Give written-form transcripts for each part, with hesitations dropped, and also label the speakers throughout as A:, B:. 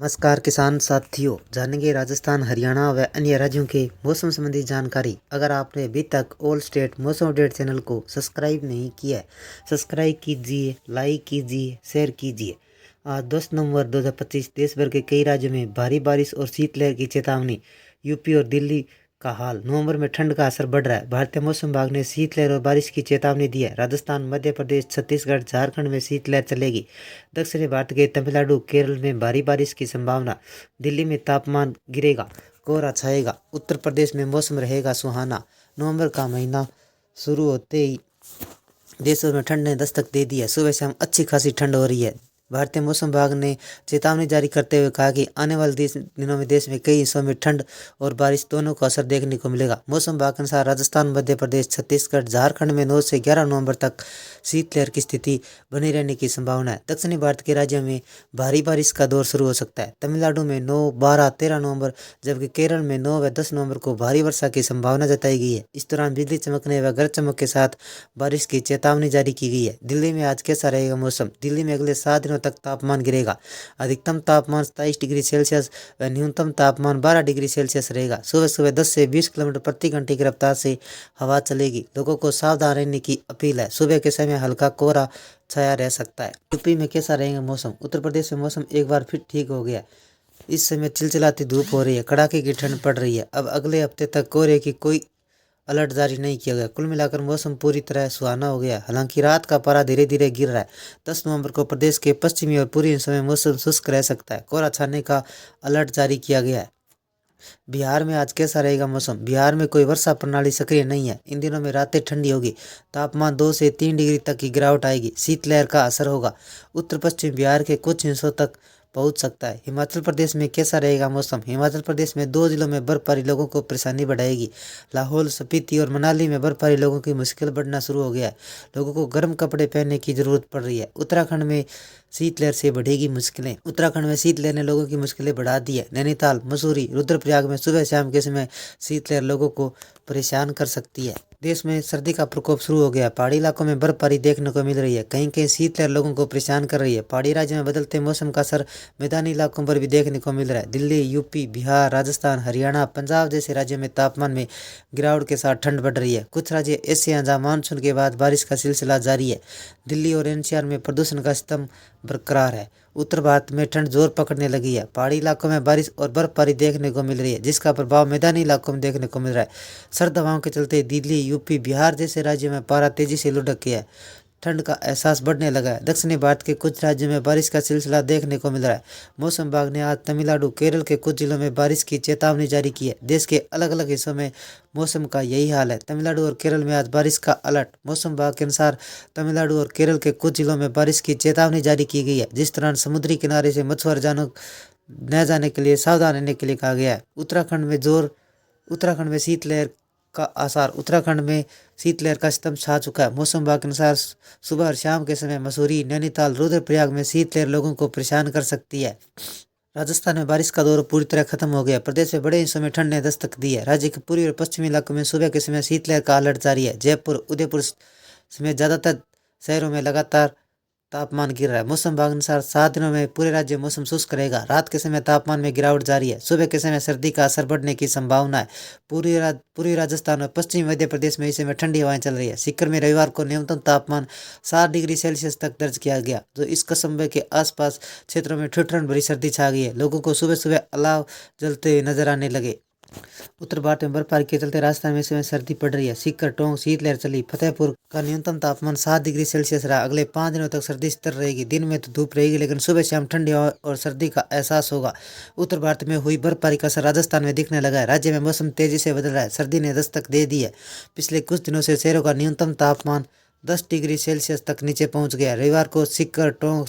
A: नमस्कार किसान साथियों, जानेंगे राजस्थान, हरियाणा व अन्य राज्यों के मौसम संबंधी जानकारी। अगर आपने अभी तक ऑल स्टेट मौसम अपडेट चैनल को सब्सक्राइब नहीं किया है, सब्सक्राइब कीजिए, लाइक कीजिए, शेयर कीजिए। आज 10 नवंबर 2025 देश भर के कई राज्यों में भारी बारिश और शीतलहर की चेतावनी। यूपी और दिल्ली का हाल। नवंबर में ठंड का असर बढ़ रहा है। भारतीय मौसम विभाग ने शीतलहर और बारिश की चेतावनी दी है। राजस्थान, मध्य प्रदेश, छत्तीसगढ़, झारखंड में शीतलहर चलेगी। दक्षिणी भारत के तमिलनाडु, केरल में भारी बारिश की संभावना। दिल्ली में तापमान गिरेगा, कोहरा छाएगा। उत्तर प्रदेश में मौसम रहेगा सुहाना। नवंबर का महीना शुरू होते ही देश में ठंड ने दस्तक दे दी है। सुबह शाम अच्छी खासी ठंड हो रही है। भारतीय मौसम विभाग ने चेतावनी जारी करते हुए कहा कि आने वाले दिनों में देश में कई हिस्सों में ठंड और बारिश दोनों का असर देखने को मिलेगा। मौसम विभाग के अनुसार राजस्थान, मध्य प्रदेश, छत्तीसगढ़, झारखंड में 9 से 11 नवंबर तक शीतलहर की स्थिति बनी रहने की संभावना है। दक्षिणी भारत के राज्यों में भारी बारिश का दौर शुरू हो सकता है। तमिलनाडु में 9, 12, 13 नवंबर, जबकि केरल में 9 व 10 नवंबर को भारी वर्षा की संभावना जताई गई है। इस दौरान बिजली चमकने व गरज चमक के साथ बारिश की चेतावनी जारी की गई है। दिल्ली में आज कैसा रहेगा मौसम? दिल्ली में अगले 7 दिनों तक तापमान गिरेगा। अधिकतम तापमान 27 डिग्री सेल्सियस व न्यूनतम तापमान 12 डिग्री सेल्सियस रहेगा। सुबह सुबह 10 से 20 किलोमीटर प्रति घंटे की रफ्तार से हवा चलेगी। लोगों को सावधान रहने की अपील है। सुबह के समय हल्का कोहरा छाया रह सकता है। यूपी में कैसा रहेगा मौसम? उत्तर प्रदेश में मौसम एक बार फिर ठीक हो गया। इस समय चिलचिलाती धूप हो रही है, कड़ाके की ठंड पड़ रही है। अब अगले हफ्ते तक कोहरे की कोई अलर्ट जारी नहीं किया गया। कुल मिलाकर मौसम पूरी तरह सुहाना हो गया। हालांकि रात का पारा धीरे धीरे गिर रहा है। 10 नवंबर को प्रदेश के पश्चिमी और पूर्वी हिस्सों में मौसम शुष्क रह सकता है। कोहरा छाने का अलर्ट जारी किया गया है। बिहार में आज कैसा रहेगा मौसम? बिहार में कोई वर्षा प्रणाली सक्रिय नहीं है। इन दिनों में रातें ठंडी होगी। तापमान 2 से 3 डिग्री तक की गिरावट आएगी। शीतलहर का असर होगा। उत्तर पश्चिम बिहार के कुछ हिस्सों तक पहुंच सकता है। हिमाचल प्रदेश में कैसा रहेगा मौसम? हिमाचल प्रदेश में 2 जिलों में बर्फबारी लोगों को परेशानी बढ़ाएगी। लाहौल स्पीति और मनाली में बर्फबारी लोगों की मुश्किल बढ़ना शुरू हो गया है। लोगों को गर्म कपड़े पहनने की जरूरत पड़ रही है। उत्तराखंड में शीतलहर से बढ़ेगी मुश्किलें। उत्तराखंड में शीतलहर ने लोगों की मुश्किलें बढ़ा दी है। नैनीताल, मसूरी, रुद्रप्रयाग में सुबह शाम के समय शीतलहर लोगों को परेशान कर सकती है। देश में सर्दी का प्रकोप शुरू हो गया। पहाड़ी इलाकों में बर्फबारी देखने को मिल रही है। कहीं कहीं शीतलहर लोगों को परेशान कर रही है। पहाड़ी राज्यों में बदलते मौसम का असर मैदानी इलाकों पर भी देखने को मिल रहा है। दिल्ली, यूपी, बिहार, राजस्थान, हरियाणा, पंजाब जैसे राज्यों में तापमान में गिरावट के साथ ठंड बढ़ रही है। कुछ राज्य ऐसे हैं जहां मानसून के बाद बारिश का सिलसिला जारी है। दिल्ली और एनसीआर में प्रदूषण का स्तर बरकरार है। उत्तर भारत में ठंड जोर पकड़ने लगी है। पहाड़ी इलाकों में बारिश और बर्फबारी देखने को मिल रही है, जिसका प्रभाव मैदानी इलाकों में देखने को मिल रहा है। सर्द हवाओं के चलते दिल्ली, यूपी, बिहार जैसे राज्यों में पारा तेजी से लुढ़क गया है। ठंड का एहसास बढ़ने लगा है। दक्षिणी भारत के कुछ राज्यों में बारिश का सिलसिला देखने को मिल रहा है। मौसम विभाग ने आज तमिलनाडु, केरल के कुछ जिलों में बारिश की चेतावनी जारी की है। देश के अलग अलग हिस्सों में मौसम का यही हाल है। तमिलनाडु और केरल में आज बारिश का अलर्ट। मौसम विभाग के अनुसार तमिलनाडु और केरल के कुछ जिलों में बारिश की चेतावनी जारी की गई है, जिस दौरान समुद्री किनारे से मछुआरे जानों न जाने के लिए सावधान रहने के लिए कहा गया है। उत्तराखंड में शीतलहर का आसार। उत्तराखंड में शीतलहर का सिस्टम छा चुका है। मौसम विभाग के अनुसार सुबह और शाम के समय मसूरी, नैनीताल, रुद्रप्रयाग में शीतलहर लोगों को परेशान कर सकती है। राजस्थान में बारिश का दौर पूरी तरह खत्म हो गया। प्रदेश में बड़े हिस्सों में ठंड ने दस्तक दी है। राज्य के पूर्वी और पश्चिमी इलाकों में सुबह के समय शीतलहर का अलर्ट जारी है। जयपुर, उदयपुर समेत ज्यादातर शहरों में लगातार तापमान गिर रहा है। मौसम विभाग के अनुसार 7 दिनों में पूरे राज्य में मौसम शुष्क रहेगा। रात के समय तापमान में गिरावट जारी है। सुबह के समय सर्दी का असर बढ़ने की संभावना है। पूर्वी राजस्थान और पश्चिमी मध्य प्रदेश में इस समय ठंडी हवाएं चल रही है। सीकर में रविवार को न्यूनतम तापमान 7 डिग्री सेल्सियस तक दर्ज किया गया, जो इस कस्बे के आसपास क्षेत्रों में ठिठुरन भरी सर्दी छा गई है। लोगों को सुबह सुबह अलाव जलते हुए नजर आने लगे। उत्तर भारत में बर्फबारी के चलते राजस्थान में इस समय सर्दी पड़ रही है। सीकर, टोंक शीतलहर चली। फतेहपुर का न्यूनतम तापमान 7 डिग्री सेल्सियस रहा। अगले 5 दिनों तक सर्दी स्थिर रहेगी। दिन में तो धूप रहेगी, लेकिन सुबह शाम ठंडी और सर्दी का एहसास होगा। उत्तर भारत में हुई बर्फबारी का असर राजस्थान में दिखने लगा है। राज्य में मौसम तेजी से बदल रहा है। सर्दी ने दस्तक दे दी है। पिछले कुछ दिनों से शहरों का न्यूनतम तापमान 10 डिग्री सेल्सियस तक नीचे पहुंच गया। रविवार को सीकर, टोंक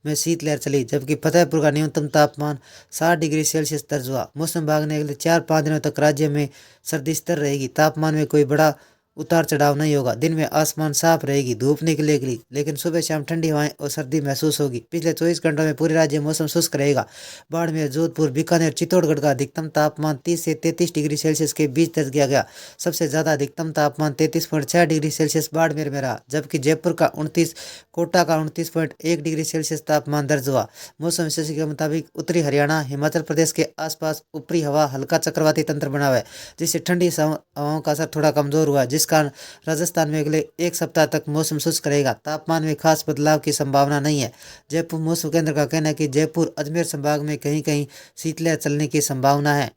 A: में शीतलहर चली, जबकि फतेहपुर का न्यूनतम तापमान 7 डिग्री सेल्सियस दर्ज हुआ। मौसम विभाग ने अगले 4-5 दिनों तक राज्य में सर्दी स्थिर रहेगी। तापमान में कोई बड़ा उतार चढ़ाव नहीं होगा। दिन में आसमान साफ रहेगी, धूप निकलेगी, लेकिन सुबह शाम ठंडी हवाएं और सर्दी महसूस होगी। पिछले 24 घंटों में पूरे राज्य में मौसम शुष्क रहेगा। बाड़मेर, जोधपुर, बीकानेर, चित्तौड़गढ़ का अधिकतम तापमान 30 से 33 डिग्री सेल्सियस के बीच दर्ज किया गया। सबसे ज्यादा अधिकतम तापमान 33.6 डिग्री सेल्सियस बाड़मेर में रहा, जबकि जयपुर का 29, कोटा का 29.1 डिग्री सेल्सियस तापमान दर्ज हुआ। मौसम विशेषज्ञ के मुताबिक उत्तरी हरियाणा, हिमाचल प्रदेश के आसपास ऊपरी हवा हल्का चक्रवाती तंत्र बना हुआ है, जिससे ठंडी हवाओं का असर थोड़ा कमजोर हुआ है, जिस कारण राजस्थान में अगले एक सप्ताह तक मौसम शुष्क रहेगा। तापमान में खास बदलाव की संभावना नहीं है। जयपुर मौसम केंद्र का कहना है कि जयपुर अजमेर संभाग में कहीं कहीं शीतलहर चलने की संभावना है।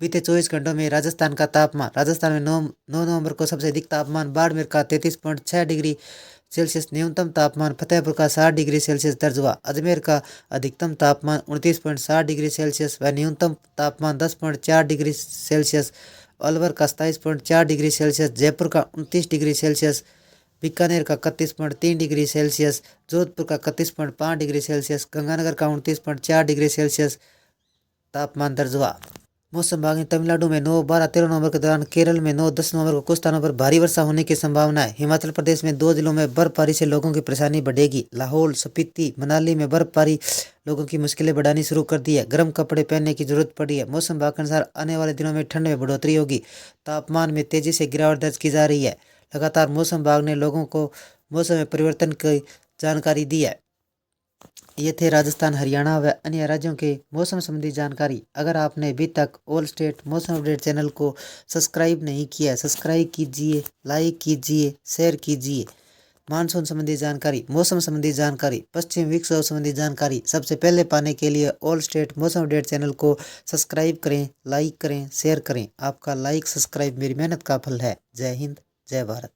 A: बीते 24 घंटों में राजस्थान में 9 नवंबर को सबसे अधिक तापमान बाड़मेर का 33.6 डिग्री सेल्सियस, न्यूनतम तापमान फतेहपुर का 60 डिग्री सेल्सियस दर्ज हुआ। अजमेर का अधिकतम तापमान 29.7 डिग्री सेल्सियस व न्यूनतम तापमान 10.4 डिग्री सेल्सियस, अलवर का 27.4 डिग्री सेल्सियस, जयपुर का 29 डिग्री सेल्सियस, बीकानेर का 31.3 डिग्री सेल्सियस, जोधपुर का 31.5 डिग्री सेल्सियस, गंगानगर का 29.4 डिग्री सेल्सियस तापमान दर्ज हुआ। मौसम विभाग ने तमिलनाडु में 9, 12, 13 नवंबर के दौरान, केरल में 9, 10 नवंबर को कुछ स्थानों पर भारी वर्षा होने की संभावना है। हिमाचल प्रदेश में 2 जिलों में बर्फबारी से लोगों की परेशानी बढ़ेगी। लाहौल, स्पीति, मनाली में बर्फबारी लोगों की मुश्किलें बढ़ानी शुरू कर दी है। गर्म कपड़े पहनने की जरूरत पड़ी है। मौसम विभाग के अनुसार आने वाले दिनों में ठंड में बढ़ोतरी होगी। तापमान में तेजी से गिरावट दर्ज की जा रही है। लगातार मौसम विभाग ने लोगों को मौसम में परिवर्तन की जानकारी दी है। ये थे राजस्थान, हरियाणा व अन्य राज्यों के मौसम संबंधी जानकारी। अगर आपने अभी तक ऑल स्टेट मौसम अपडेट चैनल को सब्सक्राइब नहीं किया है, सब्सक्राइब कीजिए, लाइक कीजिए, शेयर कीजिए। मानसून संबंधी जानकारी, मौसम संबंधी जानकारी, पश्चिम विक्षोभ संबंधी जानकारी सबसे पहले पाने के लिए ऑल स्टेट मौसम अपडेट चैनल को सब्सक्राइब करें, लाइक करें, शेयर करें। आपका लाइक सब्सक्राइब मेरी मेहनत का फल है। जय हिंद, जय भारत।